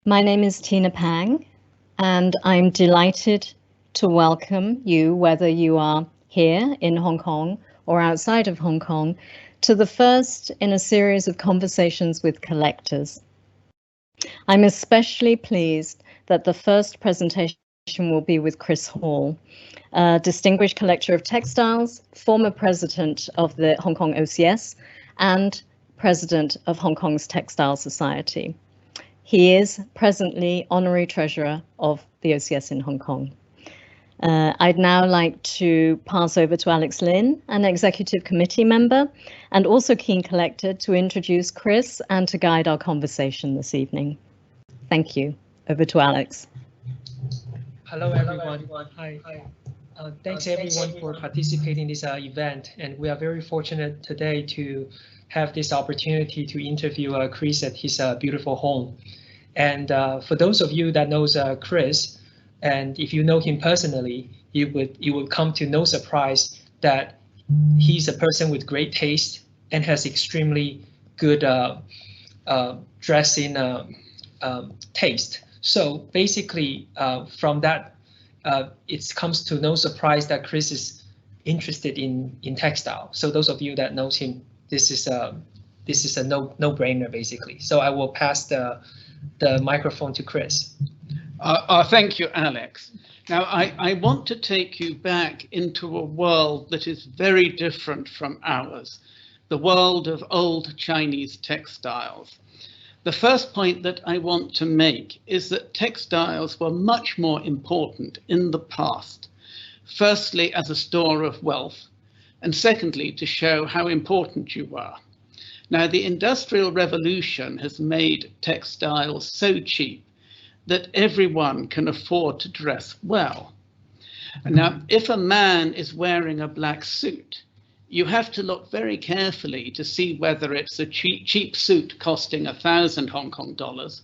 My name is Tina Pang, and I'm delighted to welcome you, whether you are here in Hong Kong or outside of Hong Kong, to the first in a series of conversations with collectors. I'm especially pleased that the first presentation will be with Chris Hall, a distinguished collector of textiles, former president of the Hong Kong OCS, and president of Hong Kong's Textile Society. He is presently honorary treasurer of the OCS in Hong Kong. I'd now like to pass over to Alex Lin, an executive committee member and also keen collector, to introduce Chris and to guide our conversation this evening. Thank you. Over to Alex. Hello, everyone. Hi. Thanks everyone for participating in this event, and we are very fortunate today to have this opportunity to interview Chris at his beautiful home. And for those of you that knows Chris, and if you know him personally, you would come to no surprise that he's a person with great taste and has extremely good dressing taste. So basically, from that, it comes to no surprise that Chris is interested in textile. So those of you that knows him, this is a no-brainer basically. So I will pass the microphone to Chris. Thank you, Alex. Now, I want to take you back into a world that is very different from ours, the world of old Chinese textiles. The first point that I want to make is that textiles were much more important in the past, firstly as a store of wealth, and secondly to show how important you were. Now, the Industrial Revolution has made textiles so cheap that everyone can afford to dress well. Now, if a man is wearing a black suit, you have to look very carefully to see whether it's a cheap suit costing 1,000 Hong Kong dollars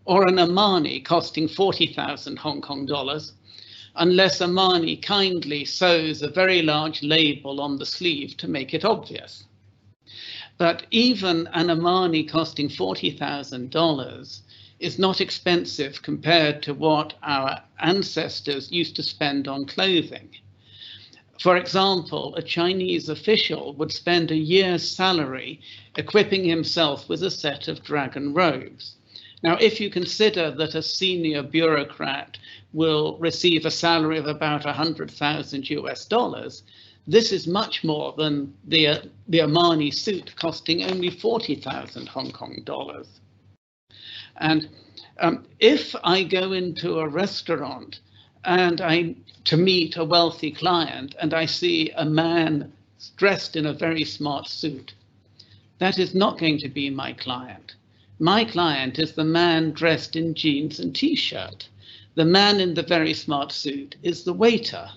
or an Armani costing 40,000 Hong Kong dollars, unless Armani kindly sews a very large label on the sleeve to make it obvious. But even an Armani costing $40,000 is not expensive compared to what our ancestors used to spend on clothing. For example, a Chinese official would spend a year's salary equipping himself with a set of dragon robes. Now, if you consider that a senior bureaucrat will receive a salary of about 100,000 US dollars, this is much more than the Armani suit costing only 40,000 Hong Kong dollars. And if I go into a restaurant and to meet a wealthy client and I see a man dressed in a very smart suit, that is not going to be my client. My client is the man dressed in jeans and t-shirt. The man in the very smart suit is the waiter.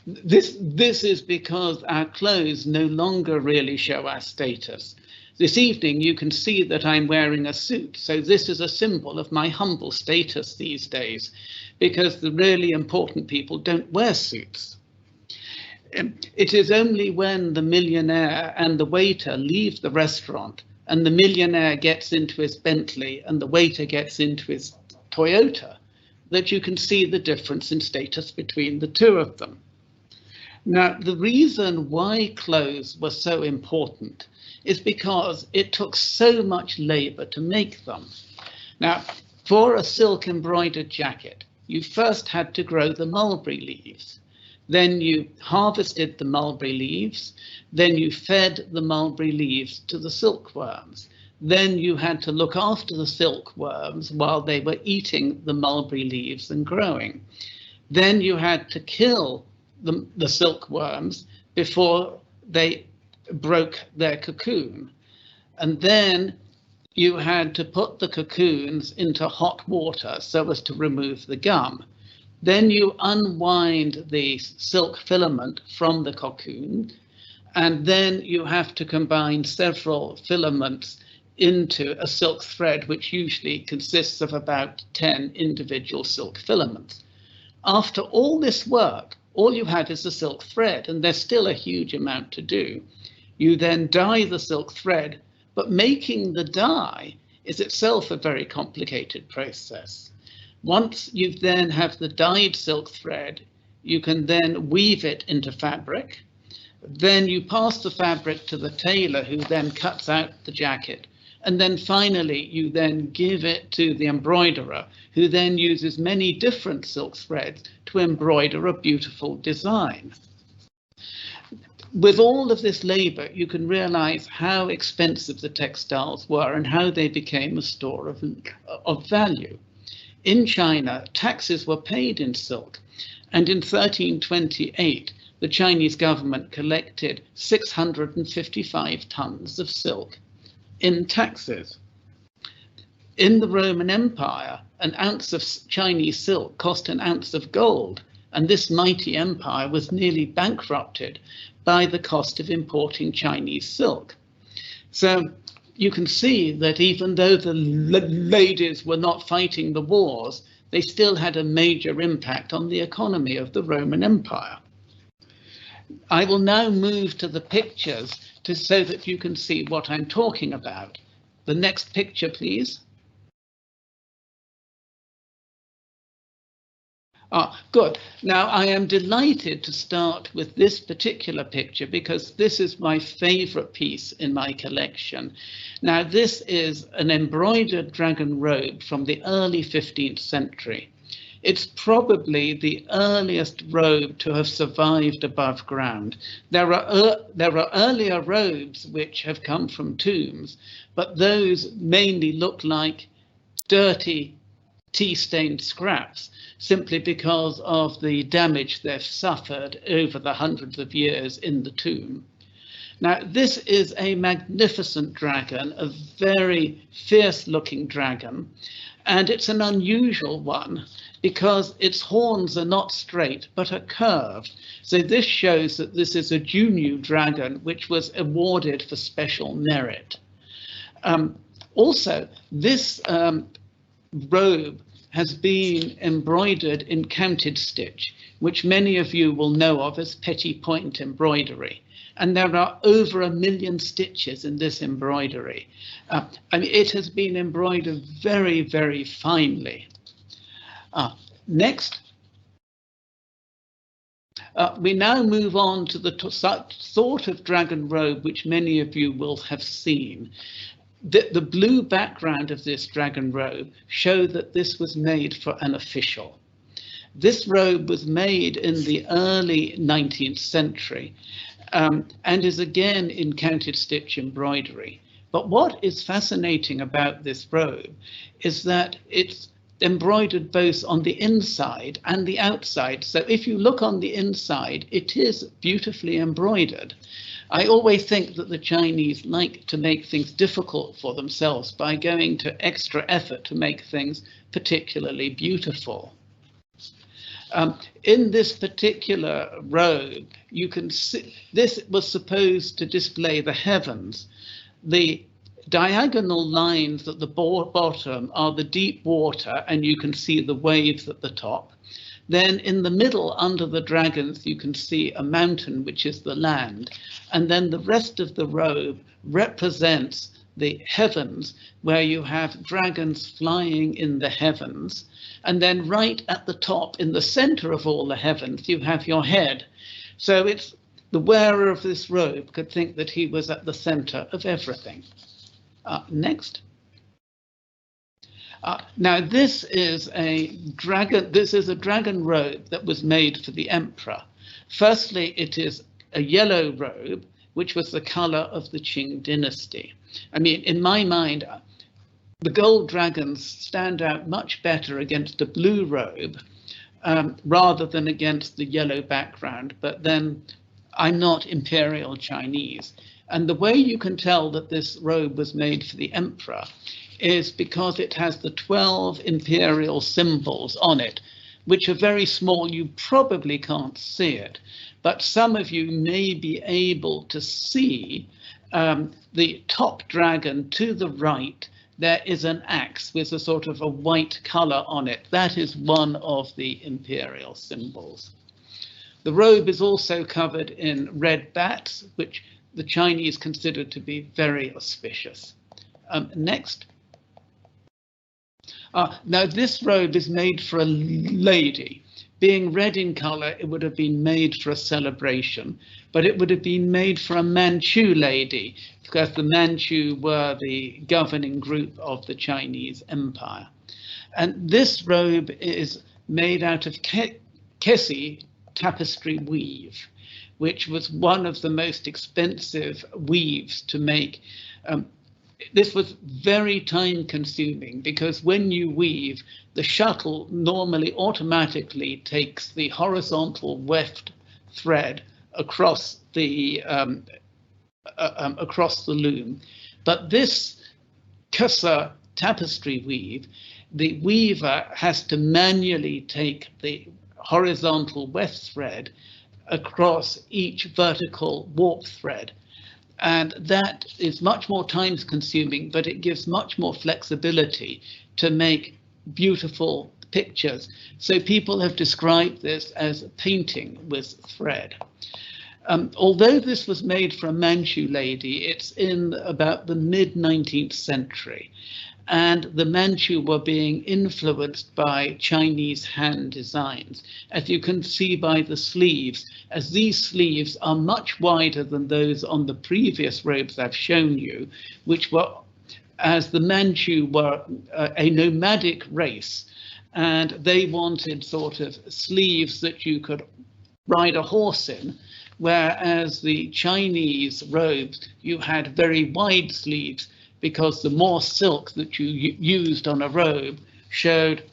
This is because our clothes no longer really show our status. This evening you can see that I'm wearing a suit, so this is a symbol of my humble status these days, because the really important people don't wear suits. It is only when the millionaire and the waiter leave the restaurant and the millionaire gets into his Bentley and the waiter gets into his Toyota that you can see the difference in status between the two of them. Now, the reason why clothes were so important is because it took so much labor to make them. Now, for a silk embroidered jacket, you first had to grow the mulberry leaves. Then you harvested the mulberry leaves. Then you fed the mulberry leaves to the silkworms. Then you had to look after the silkworms while they were eating the mulberry leaves and growing. Then you had to kill the silkworms before they broke their cocoon. And then you had to put the cocoons into hot water so as to remove the gum. Then you unwind the silk filament from the cocoon, and then you have to combine several filaments into a silk thread, which usually consists of about 10 individual silk filaments. After all this work, all you had is the silk thread, and there's still a huge amount to do. You then dye the silk thread, but making the dye is itself a very complicated process. Once you then have the dyed silk thread, you can then weave it into fabric. Then you pass the fabric to the tailor, who then cuts out the jacket. And then finally, you then give it to the embroiderer, who then uses many different silk threads to embroider a beautiful design. With all of this labor, you can realize how expensive the textiles were and how they became a store of value. In China, taxes were paid in silk, and in 1328, the Chinese government collected 655 tons of silk in taxes. In the Roman Empire, an ounce of Chinese silk cost an ounce of gold, and this mighty empire was nearly bankrupted by the cost of importing Chinese silk. So you can see that even though the ladies were not fighting the wars, they still had a major impact on the economy of the Roman Empire. I will now move to the pictures so that you can see what I'm talking about. The next picture, please. Good. Now, I am delighted to start with this particular picture because this is my favorite piece in my collection. Now, this is an embroidered dragon robe from the early 15th century. It's probably the earliest robe to have survived above ground. There are earlier robes which have come from tombs, but those mainly look like dirty tea-stained scraps, simply because of the damage they've suffered over the hundreds of years in the tomb. Now, this is a magnificent dragon, a very fierce-looking dragon, and it's an unusual one because its horns are not straight but are curved. So this shows that this is a Junyu dragon which was awarded for special merit. Also, this robe has been embroidered in counted stitch, which many of you will know of as petit point embroidery. And there are over 1 million stitches in this embroidery. I mean, it has been embroidered very, very finely. Next. We now move on to the sort of dragon robe which many of you will have seen. The blue background of this dragon robe show that this was made for an official. This robe was made in the early 19th century and is again in counted stitch embroidery. But what is fascinating about this robe is that it's embroidered both on the inside and the outside. So if you look on the inside, it is beautifully embroidered. I always think that the Chinese like to make things difficult for themselves by going to extra effort to make things particularly beautiful. In this particular robe, you can see this was supposed to display the heavens. The diagonal lines at the bottom are the deep water, and you can see the waves at the top. Then in the middle, under the dragons, you can see a mountain, which is the land. And then the rest of the robe represents the heavens, where you have dragons flying in the heavens. And then right at the top, in the center of all the heavens, you have your head. So it's the wearer of this robe could think that he was at the center of everything. Next. Now this is a dragon robe that was made for the emperor. Firstly, it is a yellow robe, which was the color of the Ching dynasty. I mean, in my mind, the gold dragons stand out much better against a blue robe rather than against the yellow background. But then I'm not Imperial Chinese. And the way you can tell that this robe was made for the emperor is because it has the 12 imperial symbols on it, which are very small. You probably can't see it, but some of you may be able to see the top dragon to the right. There is an axe with a sort of a white color on it. That is one of the imperial symbols. The robe is also covered in red bats, which the Chinese considered to be very auspicious. Next. Now, this robe is made for a lady. Being red in color, it would have been made for a celebration, but it would have been made for a Manchu lady, because the Manchu were the governing group of the Chinese Empire. And this robe is made out of kesi tapestry weave, which was one of the most expensive weaves to make. This was very time consuming, because when you weave, the shuttle normally automatically takes the horizontal weft thread across the loom. But this kesa tapestry weave, the weaver has to manually take the horizontal weft thread across each vertical warp thread. And that is much more time consuming, but it gives much more flexibility to make beautiful pictures. So people have described this as painting with thread. Although this was made for a Manchu lady, it's in about the mid-19th century. And the Manchu were being influenced by Chinese hand designs, as you can see by the sleeves, as these sleeves are much wider than those on the previous robes I've shown you, which were, as the Manchu were a nomadic race, and they wanted sort of sleeves that you could ride a horse in, whereas the Chinese robes, you had very wide sleeves, because the more silk that you used on a robe showed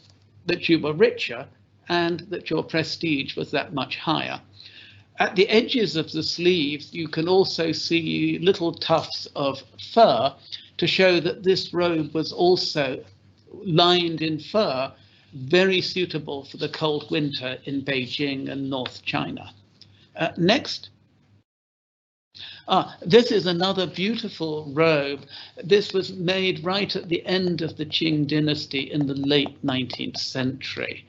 that you were richer and that your prestige was that much higher. At the edges of the sleeves, you can also see little tufts of fur to show that this robe was also lined in fur, very suitable for the cold winter in Beijing and North China. Next. This is another beautiful robe. This was made right at the end of the Ching dynasty in the late 19th century.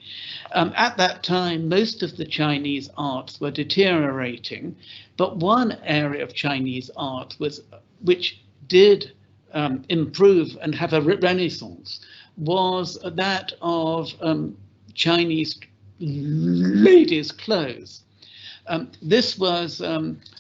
At that time, most of the Chinese arts were deteriorating, but one area of Chinese art which did improve and have a renaissance was that of Chinese ladies' clothes. This was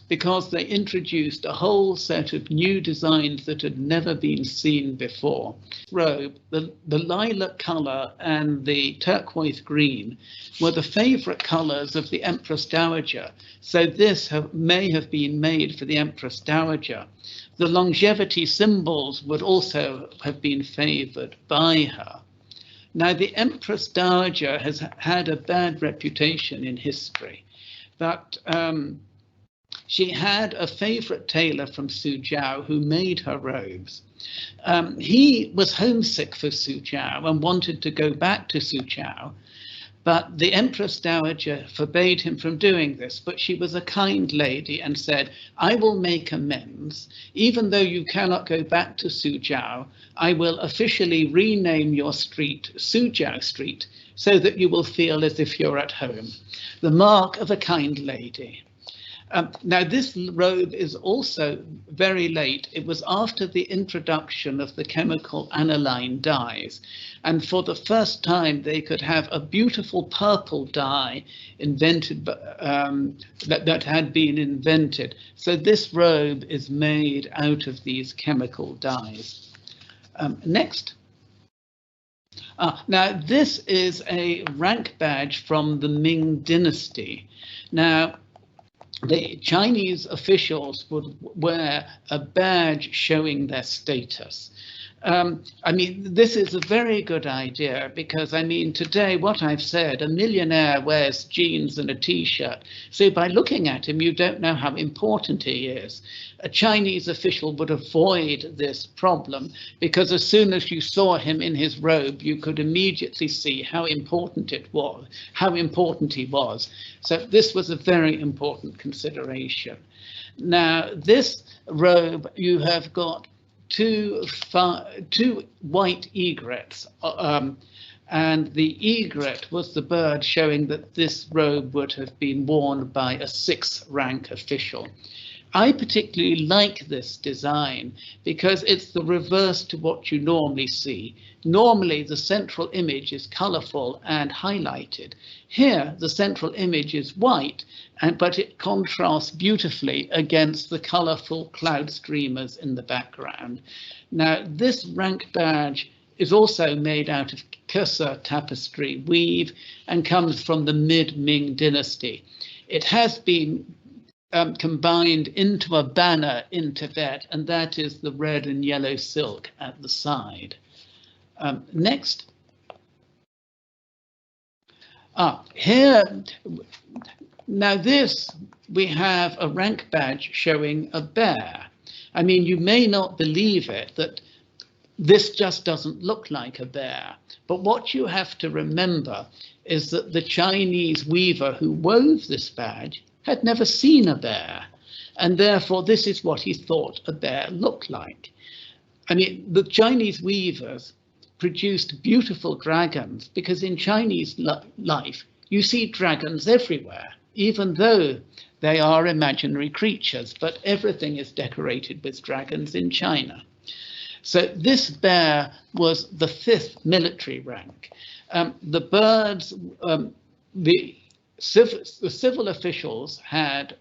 because they introduced a whole set of new designs that had never been seen before. Robe, the lilac color and the turquoise green were the favorite colors of the Empress Dowager, so this may have been made for the Empress Dowager. The longevity symbols would also have been favored by her. Now, the Empress Dowager has had a bad reputation in history, but she had a favorite tailor from Suzhou who made her robes. He was homesick for Suzhou and wanted to go back to Suzhou, but the Empress Dowager forbade him from doing this. But she was a kind lady and said, "I will make amends. Even though you cannot go back to Suzhou, I will officially rename your street Suzhou Street so that you will feel as if you're at home." The mark of a kind lady. Now, this robe is also very late. It was after the introduction of the chemical aniline dyes. And for the first time, they could have a beautiful purple dye invented, that had been invented. So this robe is made out of these chemical dyes. Next. Now, this is a rank badge from the Ming dynasty. Now, the Chinese officials would wear a badge showing their status. I mean, this is a very good idea because, I mean, today, what I've said, a millionaire wears jeans and a T-shirt. So by looking at him, you don't know how important he is. A Chinese official would avoid this problem because as soon as you saw him in his robe, you could immediately see how important it was, how important he was. So this was a very important consideration. Now, this robe, you have got two white egrets, and the egret was the bird showing that this robe would have been worn by a 6th rank official. I particularly like this design because it's the reverse to what you normally see. Normally, the central image is colorful and highlighted. Here, the central image is white, but it contrasts beautifully against the colorful cloud streamers in the background. Now, this rank badge is also made out of Kesa tapestry weave and comes from the mid-Ming dynasty. It has been combined into a banner in Tibet, and that is the red and yellow silk at the side. Next. Here, now this, we have a rank badge showing a bear. I mean, you may not believe it, that this just doesn't look like a bear. But what you have to remember is that the Chinese weaver who wove this badge had never seen a bear, and therefore this is what he thought a bear looked like. I mean, the Chinese weavers produced beautiful dragons because in Chinese life you see dragons everywhere, even though they are imaginary creatures, but everything is decorated with dragons in China. So this bear was the 5th military rank. The birds, the civil officials had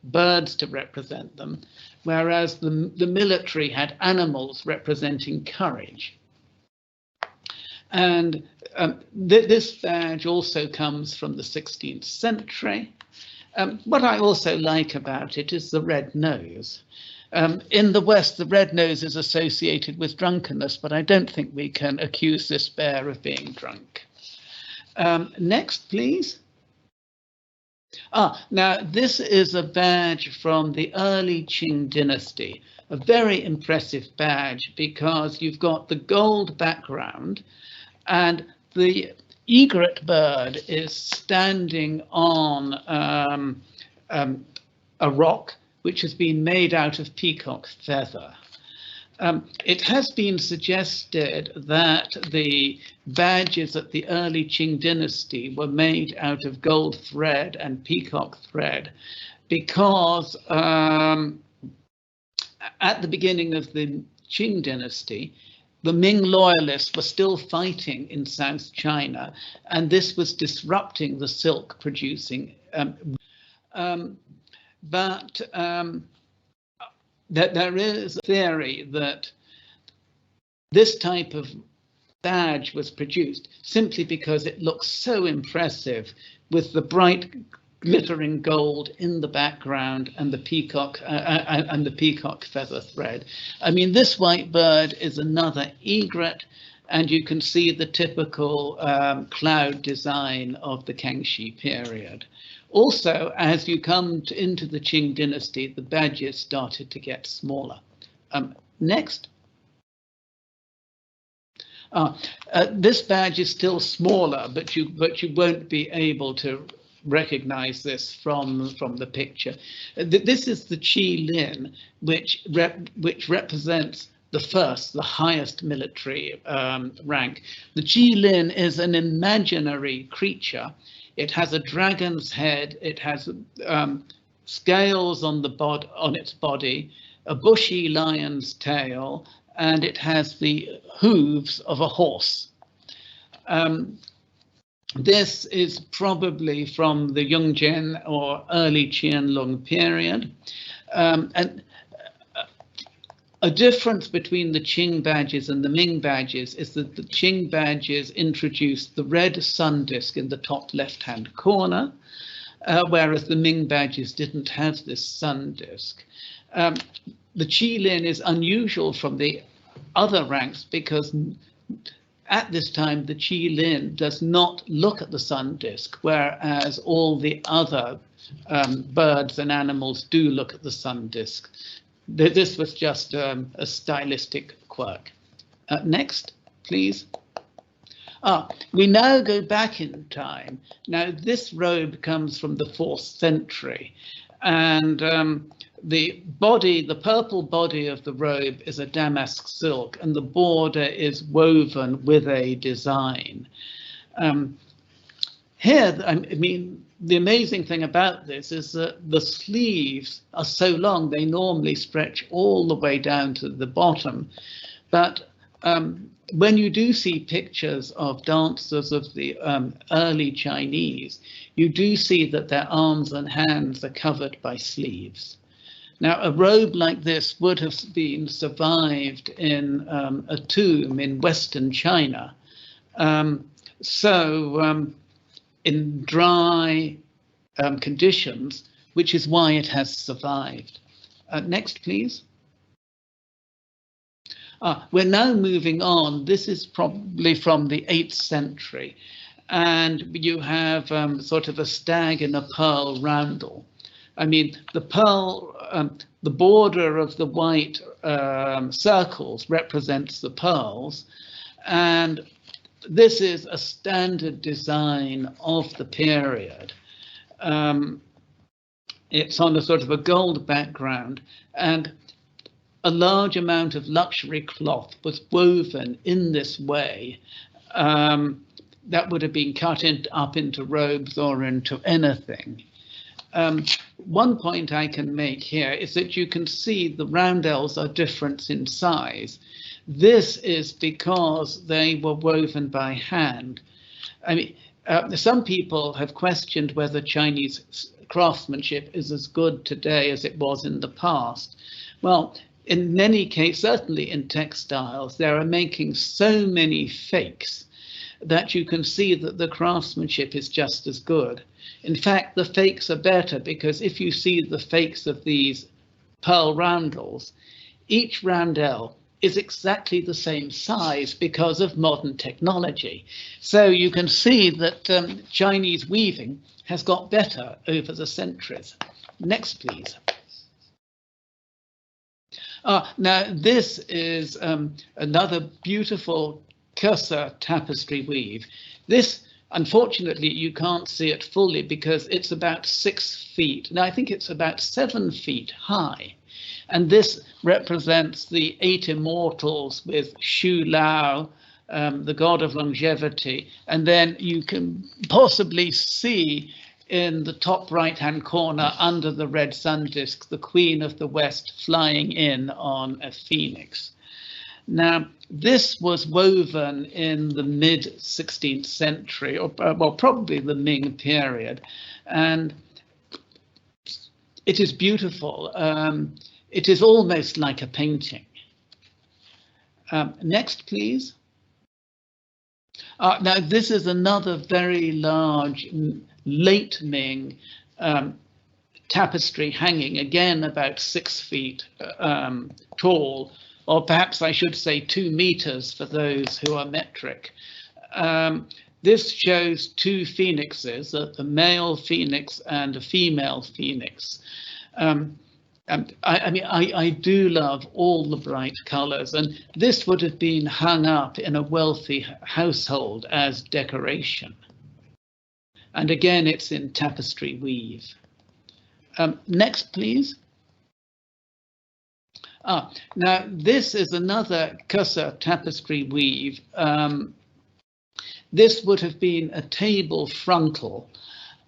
birds to represent them, whereas the military had animals representing courage. And this badge also comes from the 16th century. What I also like about it is the red nose. In the West, the red nose is associated with drunkenness, but I don't think we can accuse this bear of being drunk. Next, please. Now this is a badge from the early Ching dynasty, a very impressive badge because you've got the gold background and the egret bird is standing on a rock which has been made out of peacock feather. It has been suggested that the badges at the early Qing dynasty were made out of gold thread and peacock thread because at the beginning of the Qing dynasty, the Ming loyalists were still fighting in South China, and this was disrupting the silk producing. There is a theory that this type of badge was produced simply because it looks so impressive with the bright glittering gold in the background and the peacock feather thread. I mean, this white bird is another egret, and you can see the typical cloud design of the Kangxi period. Also, as you come into the Qing dynasty, the badges started to get smaller. Next. This badge is still smaller, but you won't be able to recognize this from the picture. This is the Qi Lin, which represents the highest military rank. The Qi Lin is an imaginary creature. It has a dragon's head. It has scales on its body, a bushy lion's tail, and it has the hooves of a horse. This is probably from the Yongzhen or early Qianlong period. And a difference between the Qing badges and the Ming badges is that the Qing badges introduced the red sun disk in the top left-hand corner, whereas the Ming badges didn't have this sun disk. The Qi Lin is unusual from the other ranks because at this time the Qi Lin does not look at the sun disk, whereas all the other birds and animals do look at the sun disk. This was just a stylistic quirk. Next, please. We now go back in time. Now, this robe comes from the 4th century, and the purple body of the robe is a damask silk, and the border is woven with a design. Here, I mean, the amazing thing about this is that the sleeves are so long, they normally stretch all the way down to the bottom. But when you do see pictures of dancers of the early Chinese, you do see that their arms and hands are covered by sleeves. Now, a robe like this would have been survived in a tomb in Western China. In dry conditions, which is why it has survived. Next, please. We're now moving on. This is probably from the 8th century. And you have sort of a stag in a pearl roundel. I mean, the pearl, the border of the white circles represents the pearls. And this is a standard design of the period. It's on a sort of a gold background, and a large amount of luxury cloth was woven in this way. That would have been cut up into robes or into anything. One point I can make here is that you can see the roundels are different in size. This is because they were woven by hand. I mean, some people have questioned whether Chinese craftsmanship is as good today as it was in the past. Well, in many cases, certainly in textiles, they are making so many fakes that you can see that the craftsmanship is just as good. In fact, the fakes are better because if you see the fakes of these pearl roundels, each roundel is exactly the same size because of modern technology. So you can see that Chinese weaving has got better over the centuries. Next, please. Now, this is another beautiful Cursa tapestry weave. This, unfortunately, you can't see it fully because it's about 6 feet. Now, I think it's about 7 feet high. And this represents the 8 immortals with Shu Lao, the god of longevity. And then you can possibly see in the top right-hand corner under the red sun disk, the Queen of the West flying in on a phoenix. Now, this was woven in the mid-16th century, or well, probably the Ming period. And it is beautiful. It is almost like a painting. Next, please. Now, this is another very large late Ming tapestry hanging, again about 6 feet tall, or perhaps I should say 2 meters for those who are metric. This shows 2 phoenixes, a male phoenix and a female phoenix. I do love all the bright colors, and this would have been hung up in a wealthy household as decoration. And again, it's in tapestry weave. Next, please. Now, this is another Cursa tapestry weave. This would have been a table frontal.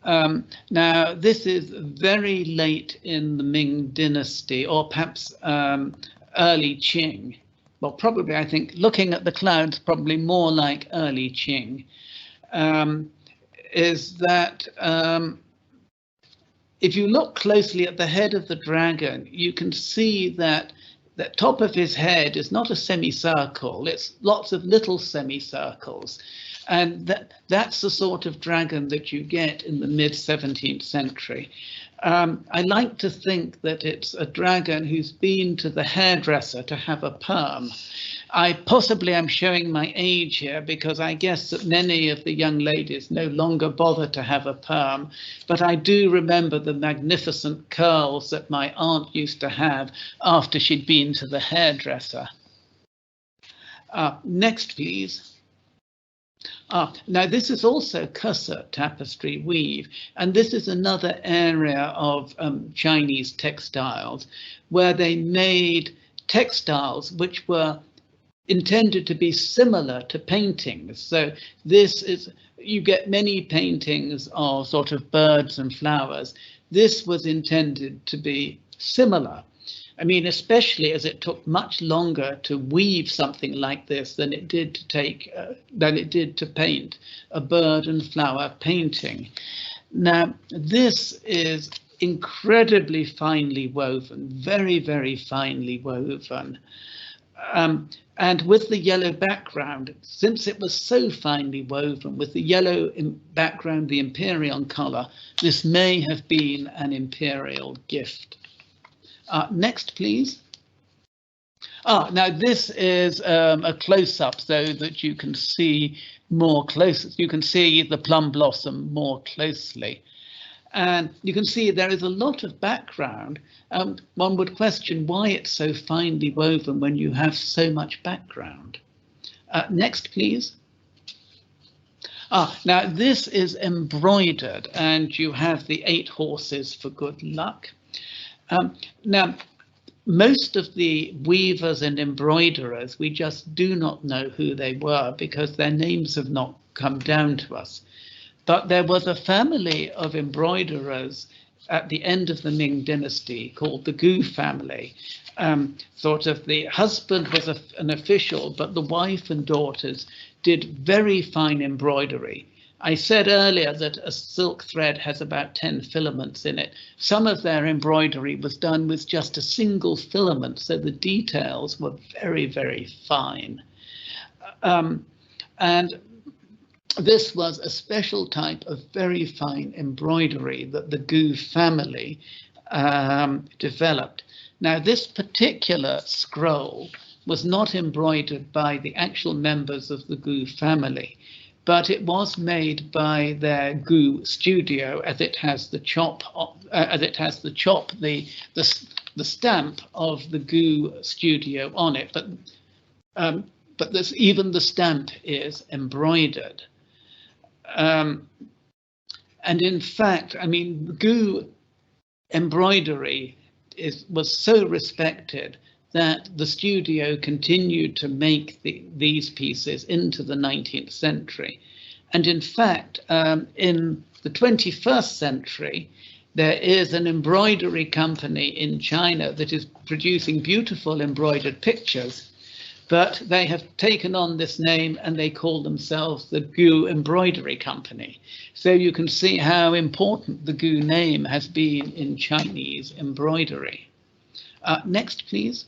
Now, this is very late in the Ming dynasty, or perhaps early Ching. Well, probably, I think, looking at the clouds, probably more like early Ching. Is that if you look closely at the head of the dragon, you can see that the top of his head is not a semicircle, it's lots of little semicircles. And that's the sort of dragon that you get in the mid-17th century. I like to think that it's a dragon who's been to the hairdresser to have a perm. I possibly am showing my age here because I guess that many of the young ladies no longer bother to have a perm, but I do remember the magnificent curls that my aunt used to have after she'd been to the hairdresser. Next, please. Now, this is also Cursa tapestry weave, and this is another area of Chinese textiles where they made textiles which were intended to be similar to paintings. So this is, you get many paintings of sort of birds and flowers. This was intended to be similar. I mean, especially as it took much longer to weave something like this than it did to paint a bird and flower painting. Now, this is incredibly finely woven, very, very finely woven. And with the yellow background, since it was so finely woven, with the yellow background, the imperial color, this may have been an imperial gift. Next, please. Now this is a close-up so that you can see more close. You can see the plum blossom more closely. And you can see there is a lot of background. One would question why it's so finely woven when you have so much background. Next, please. Now this is embroidered, and you have the 8 horses for good luck. Now, most of the weavers and embroiderers, we just do not know who they were because their names have not come down to us. But there was a family of embroiderers at the end of the Ming dynasty called the Gu family. Sort of the husband was an official, but the wife and daughters did very fine embroidery. I said earlier that a silk thread has about 10 filaments in it. Some of their embroidery was done with just a single filament, so the details were very, very fine. And this was a special type of very fine embroidery that the Gu family developed. Now, this particular scroll was not embroidered by the actual members of the Gu family, but it was made by their Gu studio, as it has the stamp of the Gu studio on it. But even the stamp is embroidered. And in fact, I mean, Gu embroidery was so respected that the studio continued to make these pieces into the 19th century. And in fact, in the 21st century, there is an embroidery company in China that is producing beautiful embroidered pictures, but they have taken on this name and they call themselves the Gu Embroidery Company. So you can see how important the Gu name has been in Chinese embroidery. Next, please.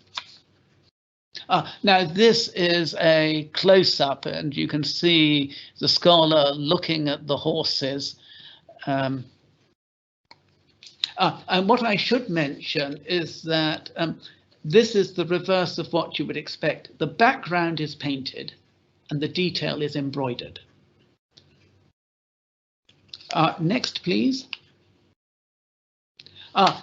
Now this is a close-up, and you can see the scholar looking at the horses. And what I should mention is that this is the reverse of what you would expect. The background is painted and the detail is embroidered. Next, please.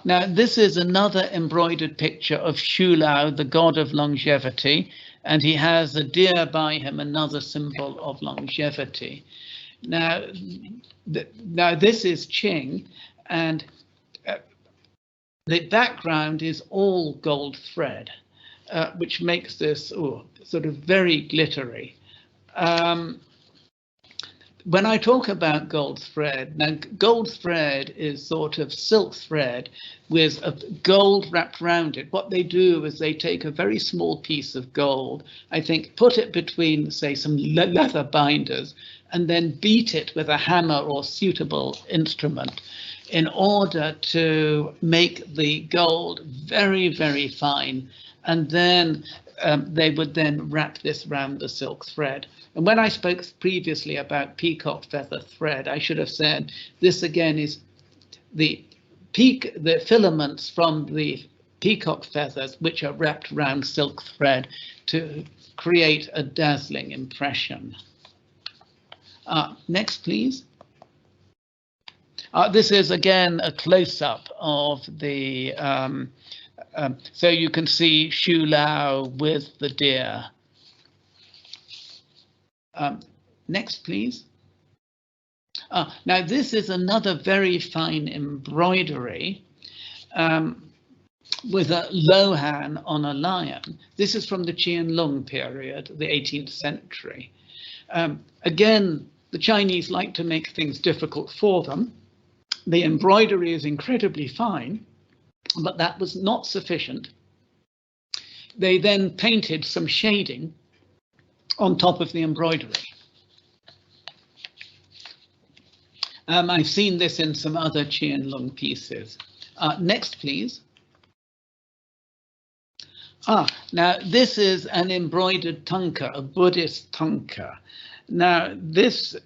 Now this is another embroidered picture of Shu Lao, the god of longevity, and he has a deer by him, another symbol of longevity. Now this is Ching, and the background is all gold thread, which makes this sort of very glittery. When I talk about gold thread, now gold thread is sort of silk thread with a gold wrapped around it. What they do is they take a very small piece of gold, I think, put it between, say, some leather binders, and then beat it with a hammer or suitable instrument in order to make the gold very, very fine. And then they would then wrap this around the silk thread. And when I spoke previously about peacock feather thread, I should have said this again is the filaments from the peacock feathers, which are wrapped around silk thread to create a dazzling impression. Next, please. This is again a close-up of the, so you can see Shu Lao with the deer. Next, please. Now this is another very fine embroidery. with a lohan on a lion. This is from the Qianlong period, the 18th century. Again, the Chinese like to make things difficult for them. The embroidery is incredibly fine, but that was not sufficient. They then painted some shading on top of the embroidery. I've seen this in some other Qianlong pieces. Next, please. Now this is an embroidered tonka, a Buddhist tonka. Now this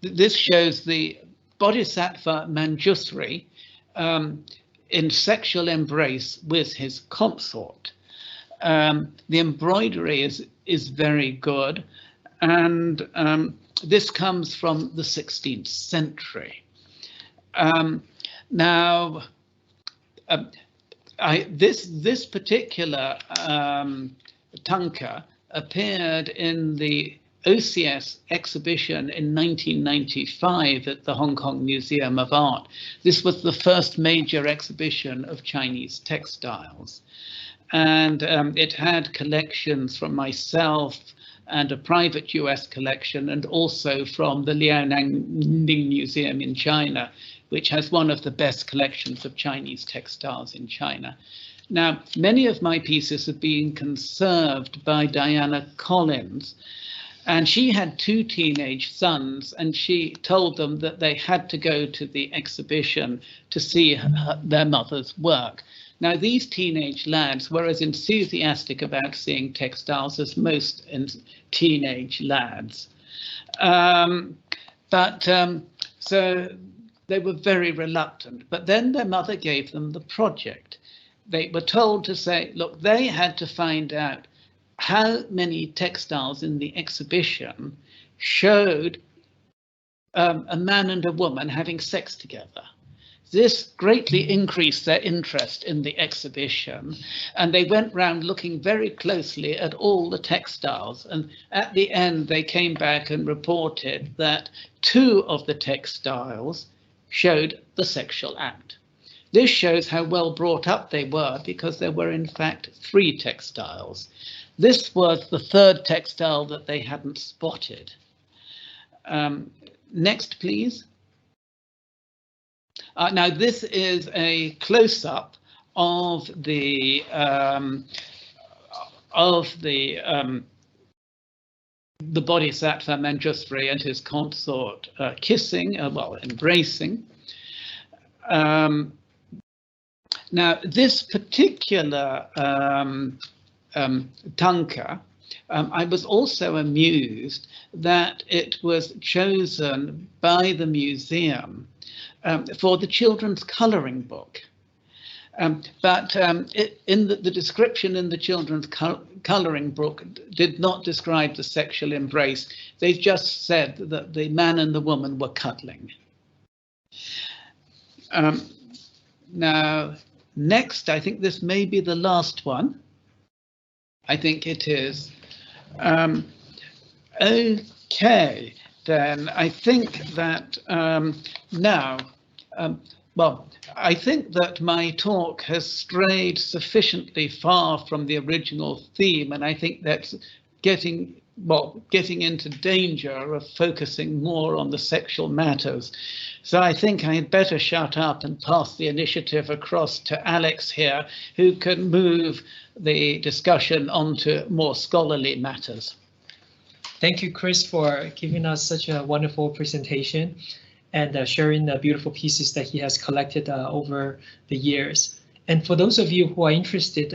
this shows the Bodhisattva Manjusri in sexual embrace with his consort. The embroidery is very good, and this comes from the 16th century. Now, this particular tonka appeared in the OCS exhibition in 1995 at the Hong Kong Museum of Art. This was the first major exhibition of Chinese textiles, and it had collections from myself and a private US collection, and also from the Liaoning Museum in China, which has one of the best collections of Chinese textiles in China. Now, many of my pieces have been conserved by Diana Collins, and she had 2 teenage sons, and she told them that they had to go to the exhibition to see their mother's work. Now, these teenage lads were as enthusiastic about seeing textiles as most teenage lads. So they were very reluctant, but then their mother gave them the project. They were told to say, look, they had to find out how many textiles in the exhibition showed a man and a woman having sex together. This greatly increased their interest in the exhibition, and they went round looking very closely at all the textiles, and at the end they came back and reported that 2 of the textiles showed the sexual act. This shows how well brought up they were, because there were in fact 3 textiles. This was the 3rd textile that they hadn't spotted. Next, please. Now this is a close-up of the Bodhisattva Manjusri and his consort kissing, well, embracing. Now this particular tonka, I was also amused that it was chosen by the museum for the children's colouring book. But in the description in the children's colouring book did not describe the sexual embrace. They just said that the man and the woman were cuddling. Now, next, I think this may be the last one. I think it is. Okay, then I think that now, well, I think that my talk has strayed sufficiently far from the original theme, and I think that's getting into danger of focusing more on the sexual matters. So I think I had better shut up and pass the initiative across to Alex here, who can move the discussion onto more scholarly matters. Thank you, Chris, for giving us such a wonderful presentation and sharing the beautiful pieces that he has collected over the years. And for those of you who are interested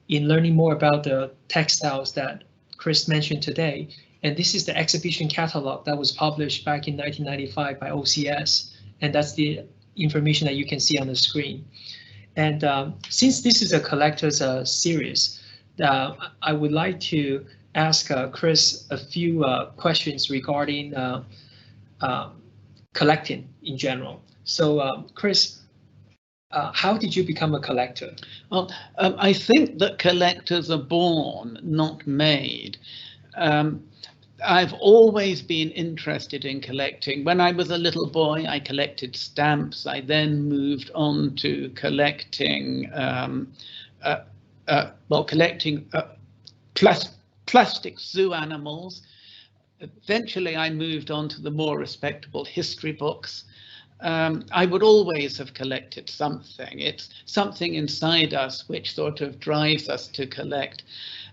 in learning more about the textiles that Chris mentioned today, and this is the exhibition catalog that was published back in 1995 by OCS, and that's the information that you can see on the screen. And since this is a collector's series, I would like to ask Chris a few questions regarding collecting in general. So Chris, how did you become a collector? Well, I think that collectors are born, not made. I've always been interested in collecting. When I was a little boy, I collected stamps. I then moved on to collecting, collecting plastic zoo animals. Eventually, I moved on to the more respectable history books. I would always have collected something. It's something inside us which sort of drives us to collect.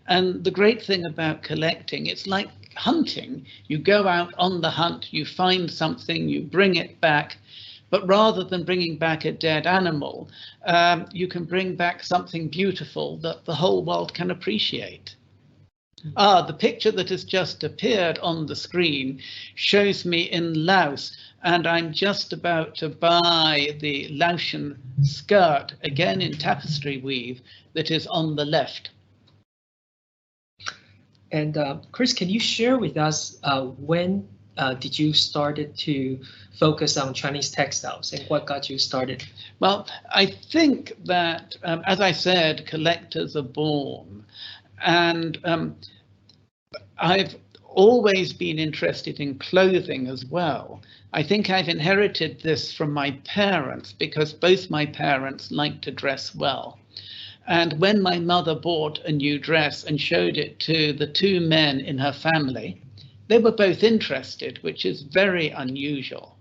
And the great thing about collecting, it's like hunting. You go out on the hunt, you find something, you bring it back. But rather than bringing back a dead animal, you can bring back something beautiful that the whole world can appreciate. The picture that has just appeared on the screen shows me in Laos, and I'm just about to buy the Laotian skirt, again in tapestry weave, that is on the left. And Chris, can you share with us when did you started to focus on Chinese textiles, and what got you started? Well, I think that, as I said, collectors are born. And I've always been interested in clothing as well. I think I've inherited this from my parents because both my parents like to dress well. And when my mother bought a new dress and showed it to the two men in her family, they were both interested, which is very unusual.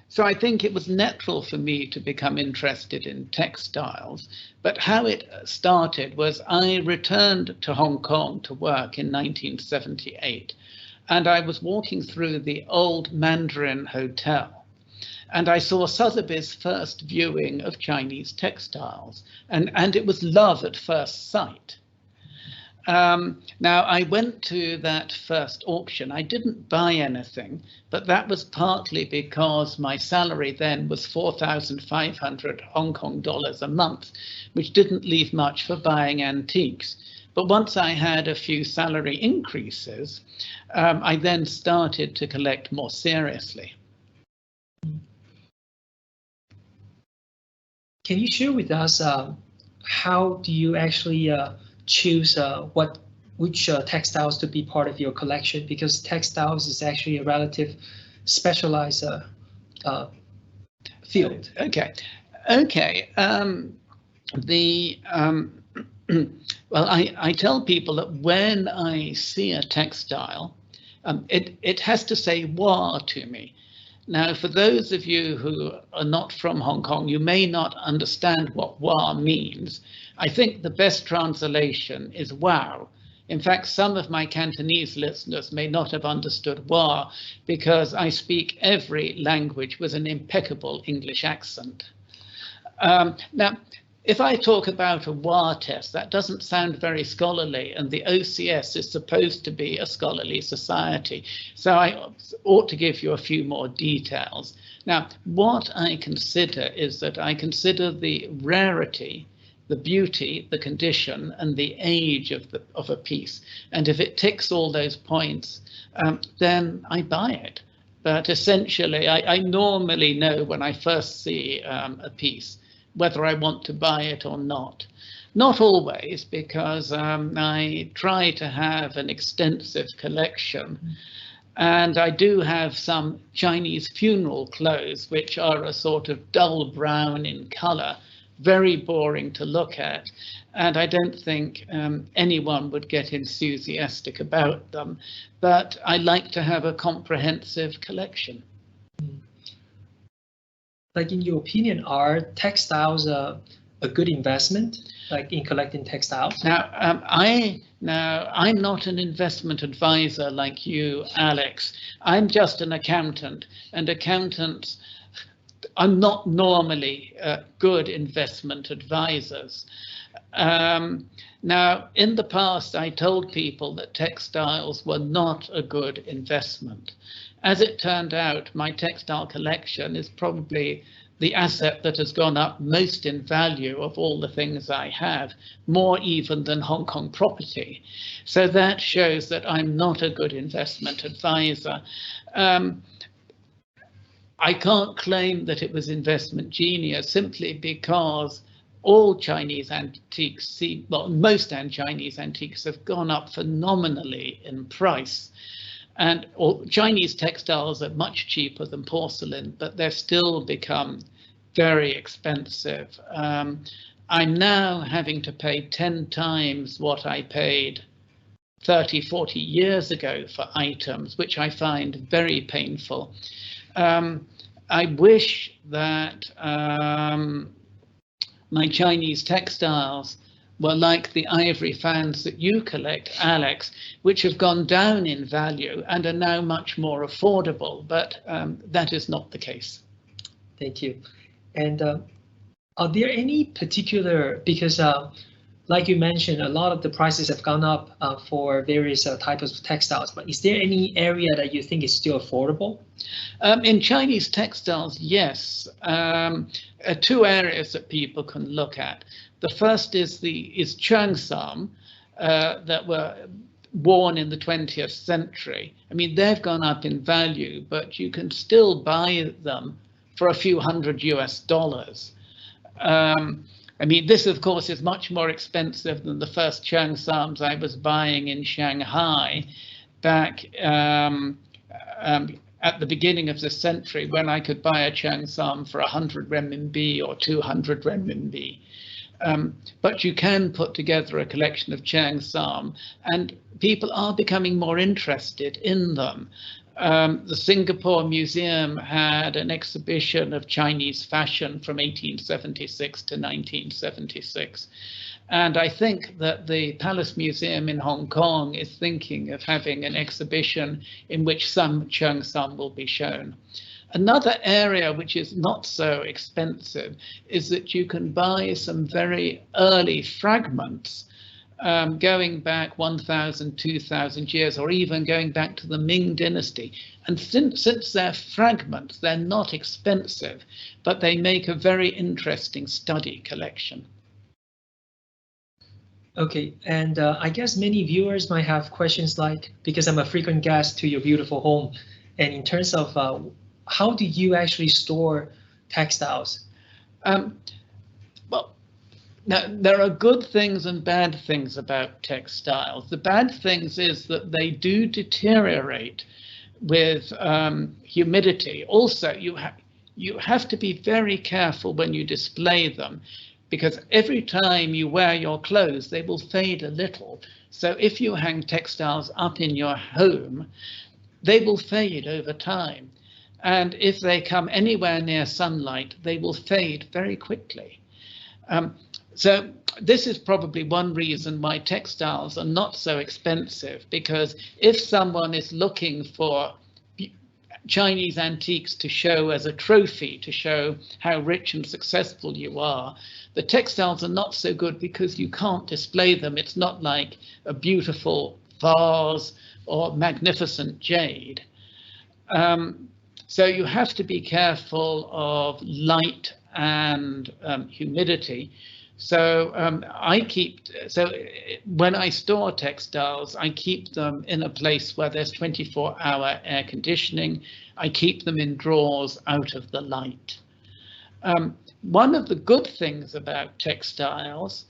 So I think it was natural for me to become interested in textiles, but how it started was I returned to Hong Kong to work in 1978, and I was walking through the old Mandarin Hotel, and I saw Sotheby's first viewing of Chinese textiles, and it was love at first sight. Now, I went to that first auction. I didn't buy anything, but that was partly because my salary then was 4,500 Hong Kong dollars a month, which didn't leave much for buying antiques. But once I had a few salary increases, I then started to collect more seriously. Can you share with us how do you actually choose which textiles to be part of your collection, because textiles is actually a relative specialized field. Okay. Well, I tell people that when I see a textile, it has to say "wa" to me. Now, for those of you who are not from Hong Kong, you may not understand what "wa" means. I think the best translation is "wow." In fact, some of my Cantonese listeners may not have understood "wa" because I speak every language with an impeccable English accent. Now, if I talk about a WA test, that doesn't sound very scholarly, and the OCS is supposed to be a scholarly society. So I ought to give you a few more details. Now, what I consider is that I consider the rarity, the beauty, the condition, and the age of a piece. And if it ticks all those points, then I buy it. But essentially, I normally know when I first see a piece whether I want to buy it or not. Not always, because I try to have an extensive collection. And I do have some Chinese funeral clothes, which are a sort of dull brown in color, very boring to look at. And I don't think anyone would get enthusiastic about them. But I like to have a comprehensive collection. Like, in your opinion, are textiles a good investment, like in collecting textiles? Now, I'm not an investment advisor like you, Alex. I'm just an accountant, and accountants are not normally good investment advisors. Now, in the past, I told people that textiles were not a good investment. As it turned out, my textile collection is probably the asset that has gone up most in value of all the things I have, more even than Hong Kong property. So that shows that I'm not a good investment advisor. I can't claim that it was investment genius simply because all Chinese antiques, well, most Chinese antiques have gone up phenomenally in price. And Chinese textiles are much cheaper than porcelain, but they've still become very expensive. I'm now having to pay 10 times what I paid 30, 40 years ago for items, which I find very painful. I wish that my Chinese textiles were like the ivory fans that you collect, Alex, which have gone down in value and are now much more affordable, but that is not the case. Thank you. And are there any particular, because like you mentioned, a lot of the prices have gone up for various types of textiles, but is there any area that you think is still affordable? In Chinese textiles, yes. Two areas that people can look at. The first is cheongsam that were worn in the 20th century. I mean, they've gone up in value, but you can still buy them for a few $100 US. I mean, this, of course, is much more expensive than the first cheongsams I was buying in Shanghai back at the beginning of the century, when I could buy a cheongsam for 100 renminbi or 200 renminbi. But you can put together a collection of cheongsam, and people are becoming more interested in them. The Singapore Museum had an exhibition of Chinese fashion from 1876 to 1976. And I think that the Palace Museum in Hong Kong is thinking of having an exhibition in which some cheongsam will be shown. Another area which is not so expensive is that you can buy some very early fragments going back 1,000, 2,000 years, or even going back to the Ming dynasty. And since they're fragments, they're not expensive, but they make a very interesting study collection. Okay, and I guess many viewers might have questions like, because I'm a frequent guest to your beautiful home, and in terms of how do you actually store textiles? Well, now, there are good things and bad things about textiles. The bad things is that they do deteriorate with humidity. Also, you have to be very careful when you display them, because every time you wear your clothes, they will fade a little. So if you hang textiles up in your home, they will fade over time. And if they come anywhere near sunlight, they will fade very quickly. So this is probably one reason why textiles are not so expensive, because if someone is looking for Chinese antiques to show as a trophy, to show how rich and successful you are, the textiles are not so good because you can't display them. It's not like a beautiful vase or magnificent jade. So you have to be careful of light and humidity. So when I store textiles, I keep them in a place where there's 24-hour air conditioning. I keep them in drawers out of the light. One of the good things about textiles,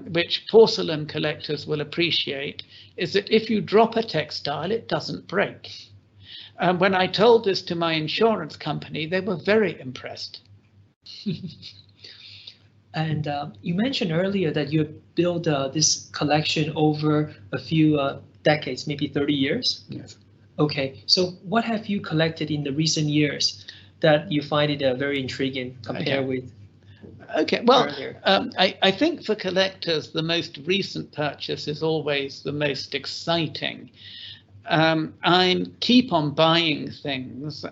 which porcelain collectors will appreciate, is that if you drop a textile, it doesn't break. When I told this to my insurance company, they were very impressed. And you mentioned earlier that you built this collection over a few decades, maybe 30 years? Yes. Okay, so what have you collected in the recent years that you find it very intriguing compared with? Okay, well, I think for collectors, the most recent purchase is always the most exciting. I keep on buying things.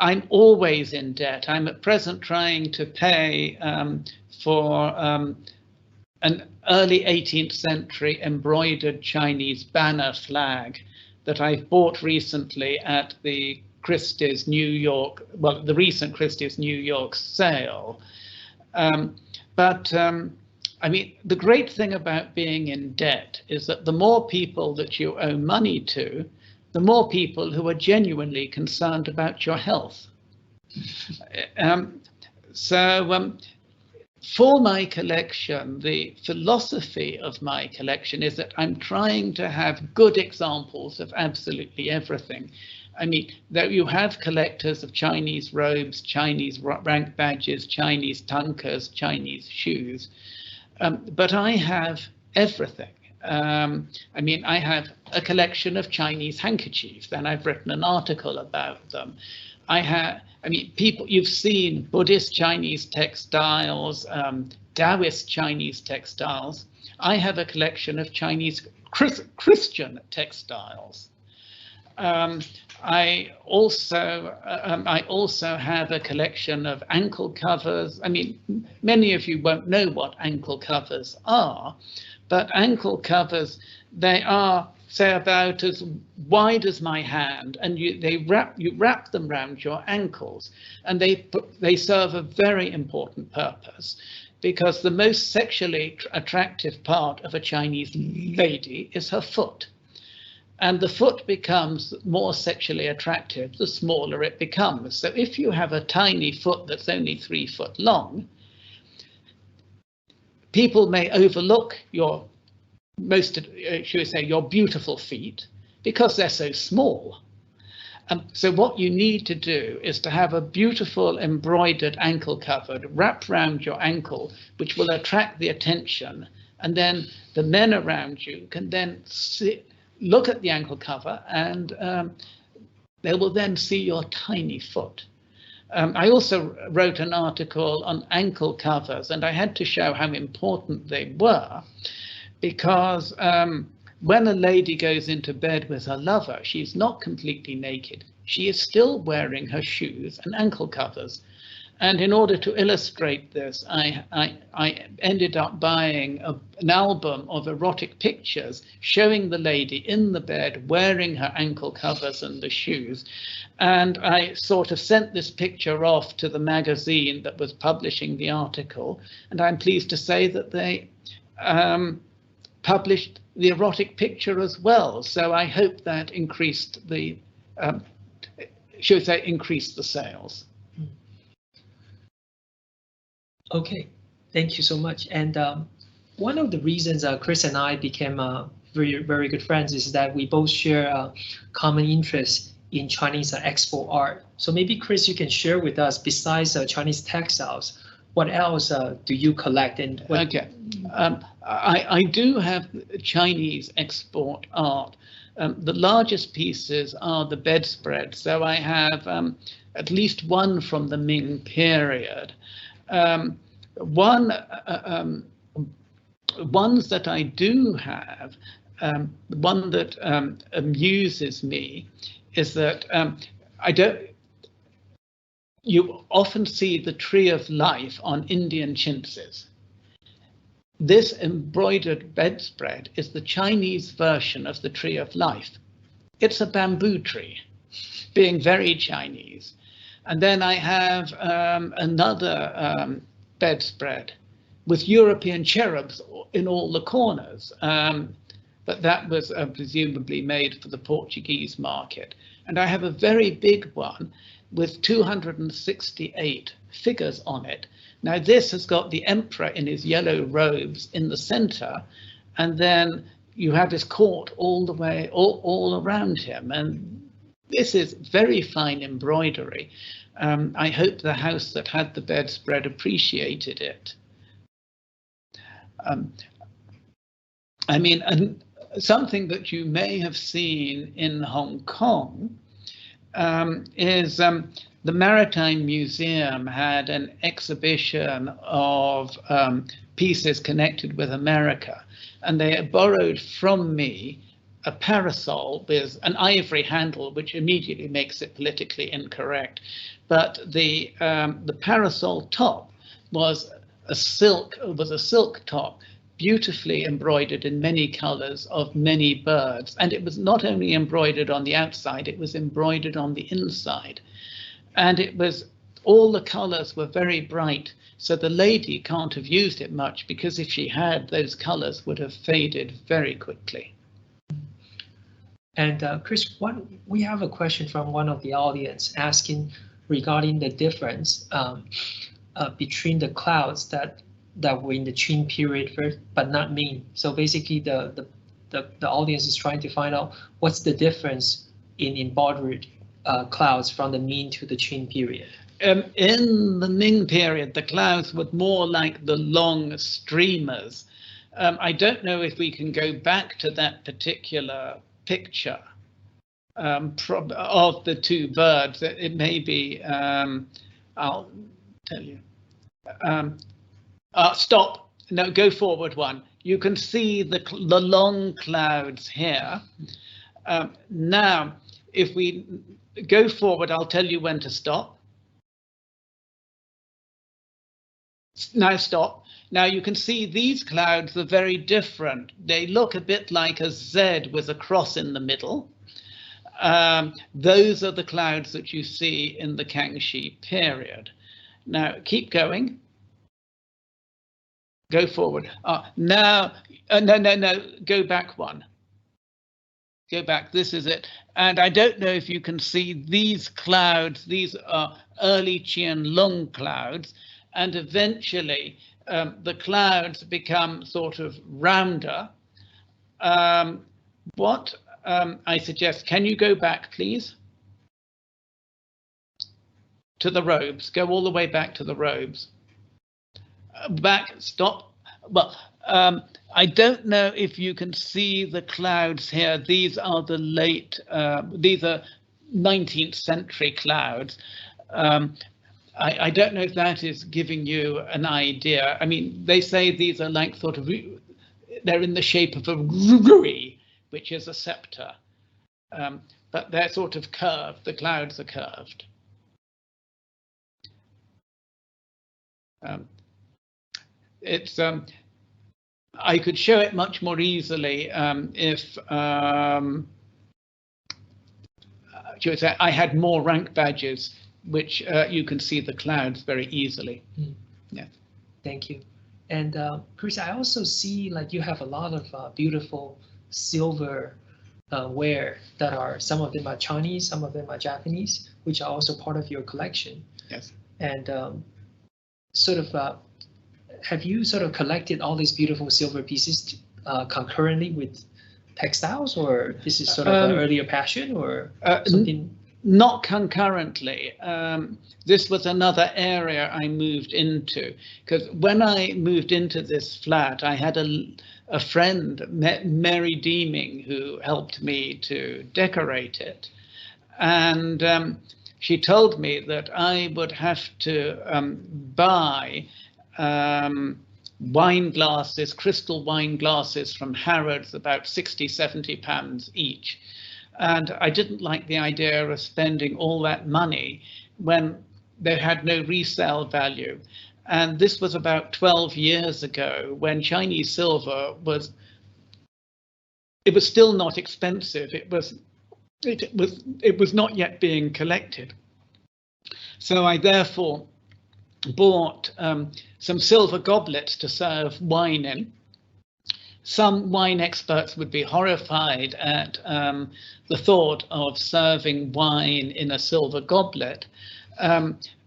I'm always in debt. I'm at present trying to pay for an early 18th century embroidered Chinese banner flag that I bought recently at the Christie's New York, well, the recent Christie's New York sale. I mean, the great thing about being in debt is that the more people that you owe money to, the more people who are genuinely concerned about your health. For my collection, the philosophy of my collection is that I'm trying to have good examples of absolutely everything. I mean, that you have collectors of Chinese robes, Chinese rank badges, Chinese tonkas, Chinese shoes, but I have everything. I mean, I have a collection of Chinese handkerchiefs, and I've written an article about them. I mean, you've seen Buddhist Chinese textiles, Taoist Chinese textiles. I have a collection of Chinese Christian textiles. I also have a collection of ankle covers. I mean, many of you won't know what ankle covers are, but ankle covers, they are, say, about as wide as my hand, and you wrap them around your ankles, and they serve a very important purpose, because the most sexually attractive part of a Chinese lady is her foot. And the foot becomes more sexually attractive the smaller it becomes. So if you have a tiny foot that's only 3 foot long, people may overlook your your beautiful feet because they're so small. So what you need to do is to have a beautiful embroidered ankle cover wrapped around your ankle, which will attract the attention, and then the men around you can then look at the ankle cover, and they will then see your tiny foot. I also wrote an article on ankle covers, and I had to show how important they were, because when a lady goes into bed with her lover, she's not completely naked. She is still wearing her shoes and ankle covers. And in order to illustrate this, I ended up buying an album of erotic pictures showing the lady in the bed wearing her ankle covers and the shoes. And I sort of sent this picture off to the magazine that was publishing the article. And I'm pleased to say that they published the erotic picture as well. So I hope that increased the, increased the sales. Okay, thank you so much. And one of the reasons Chris and I became very, very good friends is that we both share a common interest in Chinese Expo art. So maybe Chris, you can share with us, besides Chinese textiles, what else do you collect? And what... Okay, I do have Chinese export art. The largest pieces are the bedspread. So I have at least one from the Ming period. Ones that I do have, one that amuses me is that you often see the tree of life on Indian chintzes. This embroidered bedspread is the Chinese version of the tree of life. It's a bamboo tree, being very Chinese. And then I have another bedspread with European cherubs in all the corners, but that was presumably made for the Portuguese market. And I have a very big one with 268 figures on it. Now this has got the emperor in his yellow robes in the center, and then you have his court all the way, all around him. And this is very fine embroidery. I hope the house that had the bedspread appreciated it. I mean, something that you may have seen in Hong Kong is the Maritime Museum had an exhibition of pieces connected with America, and they borrowed from me a parasol with an ivory handle, which immediately makes it politically incorrect. But the parasol top was a silk top, beautifully embroidered in many colors of many birds. And it was not only embroidered on the outside, it was embroidered on the inside. And it was, all the colors were very bright. So the lady can't have used it much, because if she had, those colors would have faded very quickly. And Chris, we have a question from one of the audience asking regarding the difference between the clouds that were in the Qing period first, but not Ming. So basically, the audience is trying to find out what's the difference in embroidered clouds from the Ming to the Qing period. In the Ming period, the clouds were more like the long streamers. I don't know if we can go back to that particular picture of the two birds. It may be, I'll tell you. Stop. No, go forward one. You can see the long clouds here. Now, if we go forward, I'll tell you when to stop. Now stop. Now you can see these clouds are very different. They look a bit like a Z with a cross in the middle. Those are the clouds that you see in the Kangxi period. Now keep going. Go forward. Now, no, go back one. Go back, this is it. And I don't know if you can see these clouds. These are early Qianlong clouds. And eventually the clouds become sort of rounder. What I suggest, can you go back, please? To the robes, go all the way back to the robes. Back, stop. Well, I don't know if you can see the clouds here. These are the late, these are 19th century clouds. I don't know if that is giving you an idea. I mean, they say these are like sort of, they're in the shape of a rui, which is a scepter, but they're sort of curved. The clouds are curved. It's I could show it much more easily if I had more rank badges, which you can see the clouds very easily. Yeah. Thank you. And Chris, I also see like you have a lot of beautiful silver ware that are, some of them are Chinese, some of them are Japanese, which are also part of your collection. Yes. And sort of have you sort of collected all these beautiful silver pieces concurrently with textiles, or this is sort of an earlier passion, or something? Not concurrently. This was another area I moved into, because when I moved into this flat, I had a friend, Mary Deeming, who helped me to decorate it. And she told me that I would have to buy wine glasses, crystal wine glasses from Harrods, about 60, 70 pounds each. And I didn't like the idea of spending all that money when they had no resale value. And this was about 12 years ago, when Chinese silver was, it was still not expensive. It was not yet being collected. So I therefore bought some silver goblets to serve wine in. Some wine experts would be horrified at the thought of serving wine in a silver goblet,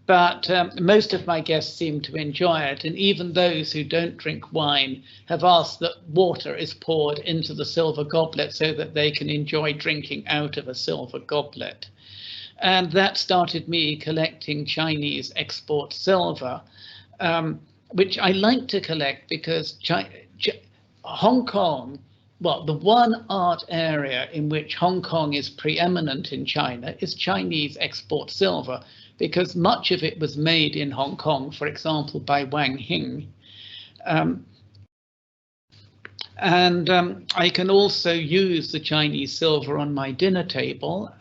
but most of my guests seem to enjoy it, and even those who don't drink wine have asked that water is poured into the silver goblet so that they can enjoy drinking out of a silver goblet. And that started me collecting Chinese export silver, which I like to collect because Hong Kong, well, the one art area in which Hong Kong is preeminent in China is Chinese export silver, because much of it was made in Hong Kong, for example, by Wang Hing. I can also use the Chinese silver on my dinner table.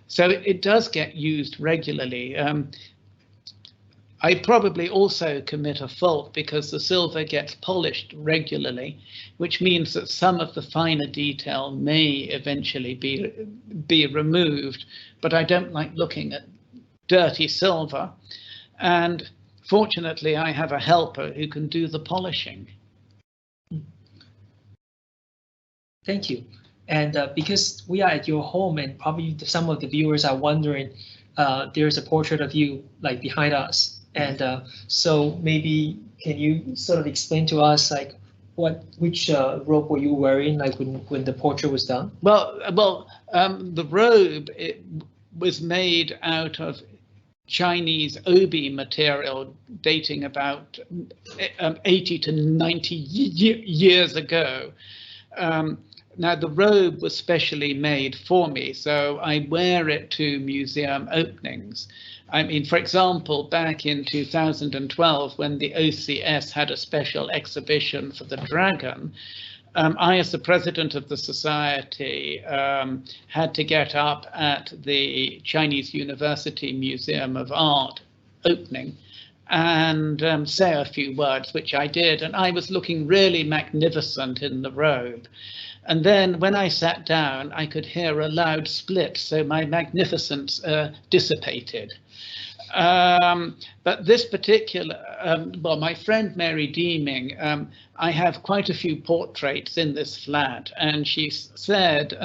So it does get used regularly. I probably also commit a fault because the silver gets polished regularly, which means that some of the finer detail may eventually be removed, but I don't like looking at dirty silver. And fortunately, I have a helper who can do the polishing. Thank you. And because we are at your home, and probably some of the viewers are wondering, there's a portrait of you like behind us. And so maybe can you sort of explain to us like which robe were you wearing like when the portrait was done? Well, the robe, it was made out of Chinese obi material dating about 80 to 90 years ago. Now the robe was specially made for me, so I wear it to museum openings. I mean, for example, back in 2012, when the OCS had a special exhibition for the dragon, I, as the president of the society, had to get up at the Chinese University Museum of Art opening and say a few words, which I did, and I was looking really magnificent in the robe. And then when I sat down, I could hear a loud split, so my magnificence dissipated. But this particular, well, my friend Mary Deeming, I have quite a few portraits in this flat, and she said,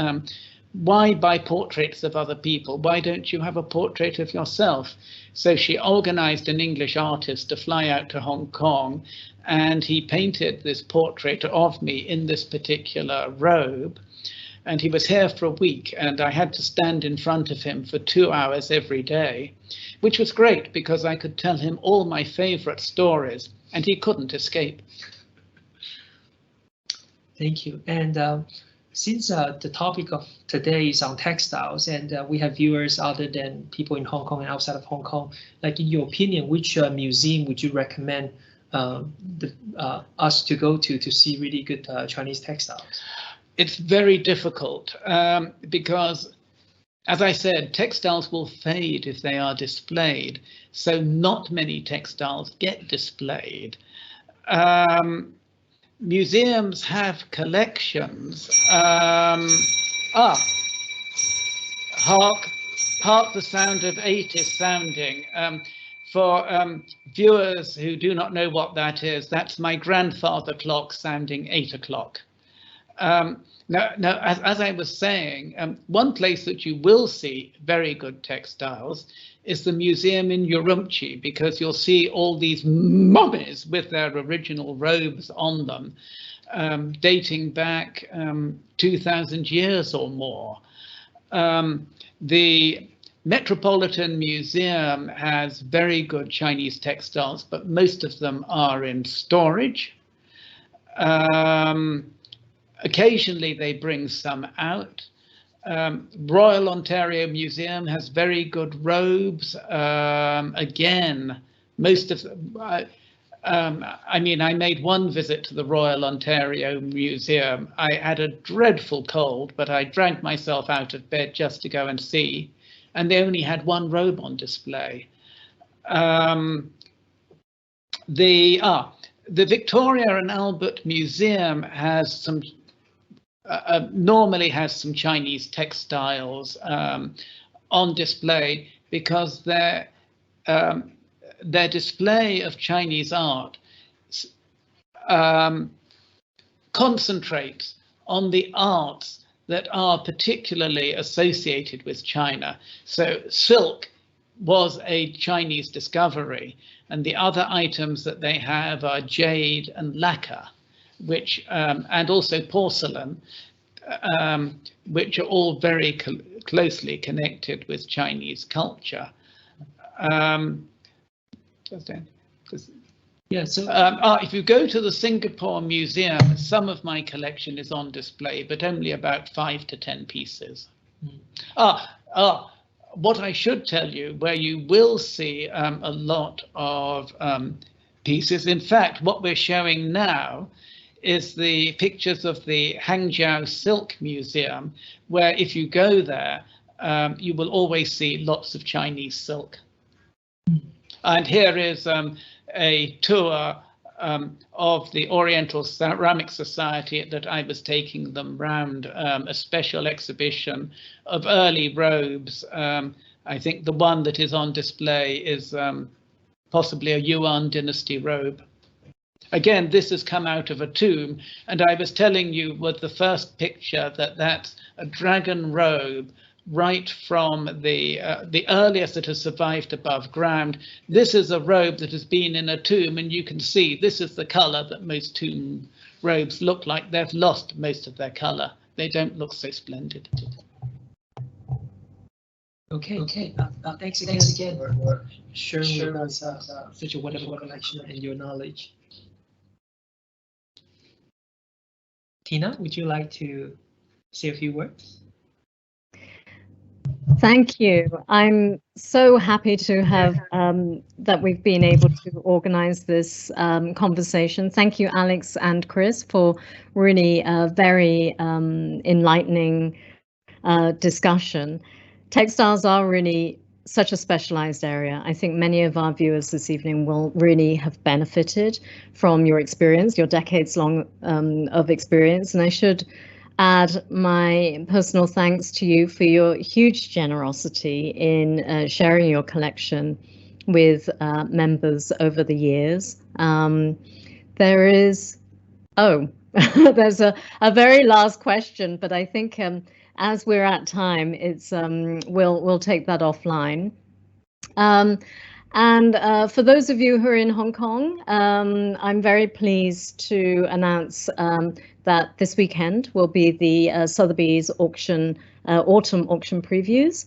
why buy portraits of other people? Why don't you have a portrait of yourself? So she organized an English artist to fly out to Hong Kong, and he painted this portrait of me in this particular robe. And he was here for a week, and I had to stand in front of him for 2 hours every day, which was great because I could tell him all my favorite stories and he couldn't escape. Thank you. And since the topic of today is on textiles, and we have viewers other than people in Hong Kong and outside of Hong Kong, like in your opinion, which museum would you recommend us to go to see really good Chinese textiles? It's very difficult because, as I said, textiles will fade if they are displayed. So not many textiles get displayed. Museums have collections. Hark the sound of 8 is sounding. For viewers who do not know what that is, that's my grandfather clock sounding 8 o'clock. Now, as I was saying, one place that you will see very good textiles is the museum in Urumqi, because you'll see all these mummies with their original robes on them, dating back 2,000 years or more. The Metropolitan Museum has very good Chinese textiles, but most of them are in storage. Occasionally they bring some out. Royal Ontario Museum has very good robes. Again, most of them, I mean, I made one visit to the Royal Ontario Museum. I had a dreadful cold, but I dragged myself out of bed just to go and see, and they only had one robe on display. The Victoria and Albert Museum has some normally has some Chinese textiles on display, because their display of Chinese art concentrates on the arts that are particularly associated with China. So silk was a Chinese discovery, and the other items that they have are jade and lacquer, which and also porcelain, which are all very closely connected with Chinese culture. Yeah, so if you go to the Singapore Museum, some of my collection is on display, but only about 5 to 10 pieces. What I should tell you, where you will see a lot of pieces, in fact, what we're showing now is the pictures of the Hangzhou Silk Museum, where if you go there, you will always see lots of Chinese silk. And here is a tour of the Oriental Ceramic Society that I was taking them round, a special exhibition of early robes. I think the one that is on display is possibly a Yuan dynasty robe. Again, this has come out of a tomb, and I was telling you with the first picture that that's a dragon robe right from the earliest that has survived above ground. This is a robe that has been in a tomb, and you can see this is the color that most tomb robes look like. They've lost most of their color. They don't look so splendid. Okay. Thanks again for sharing with us such a wonderful collection and your knowledge. Tina, would you like to say a few words? Thank you. I'm so happy to have that we've been able to organize this conversation. Thank you, Alex and Chris, for really very enlightening discussion. Textiles are really such a specialized area. I think many of our viewers this evening will really have benefited from your experience, your decades long of experience. And I should add my personal thanks to you for your huge generosity in sharing your collection with members over the years. There is, there's a very last question, but I think as we're at time, it's we'll take that offline. And for those of you who are in Hong Kong, I'm very pleased to announce that this weekend will be the Sotheby's auction, autumn auction previews.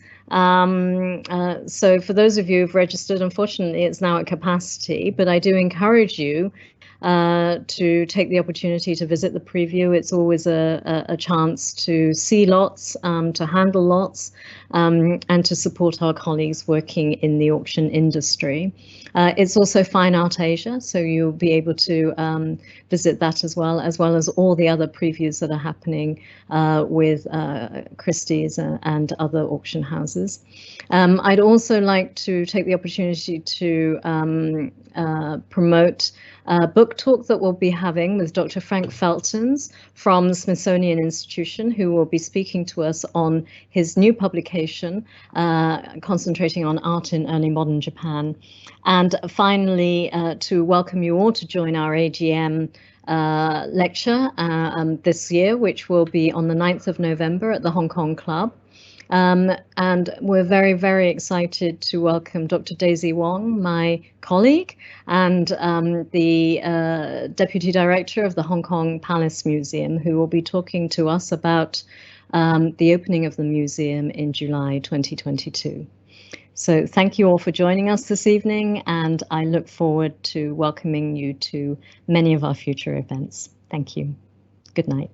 So for those of you who've registered, unfortunately, it's now at capacity, but I do encourage you to take the opportunity to visit the preview. It's always a chance to see lots, to handle lots, and to support our colleagues working in the auction industry. It's also Fine Art Asia, so you'll be able to visit that as well as all the other previews that are happening with Christie's and other auction houses. I'd also like to take the opportunity to promote a book talk that we'll be having with Dr. Frank Feltens from the Smithsonian Institution, who will be speaking to us on his new publication, concentrating on art in early modern Japan. And finally, to welcome you all to join our AGM lecture this year, which will be on the 9th of November at the Hong Kong Club. And we're very, very excited to welcome Dr. Daisy Wong, my colleague, and the Deputy Director of the Hong Kong Palace Museum, who will be talking to us about the opening of the museum in July 2022. So thank you all for joining us this evening, and I look forward to welcoming you to many of our future events. Thank you. Good night.